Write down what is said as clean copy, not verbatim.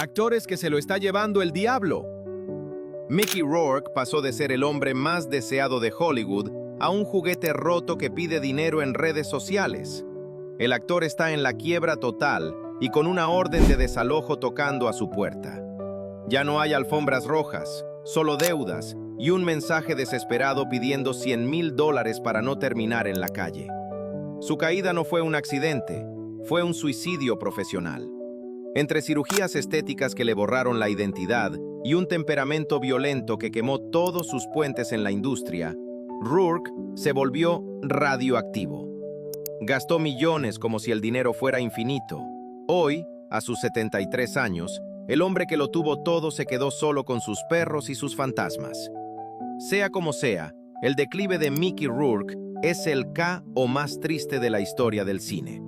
Actores que se lo está llevando el diablo. Mickey Rourke pasó de ser el hombre más deseado de Hollywood a un juguete roto que pide dinero en redes sociales. El actor está en la quiebra total y con una orden de desalojo tocando a su puerta. Ya no hay alfombras rojas, solo deudas y un mensaje desesperado pidiendo $100,000 para no terminar en la calle. Su caída no fue un accidente, fue un suicidio profesional. Entre cirugías estéticas que le borraron la identidad y un temperamento violento que quemó todos sus puentes en la industria, Rourke se volvió radioactivo. Gastó millones como si el dinero fuera infinito. Hoy, a sus 73 años, el hombre que lo tuvo todo se quedó solo con sus perros y sus fantasmas. Sea como sea, el declive de Mickey Rourke es el KO más triste de la historia del cine.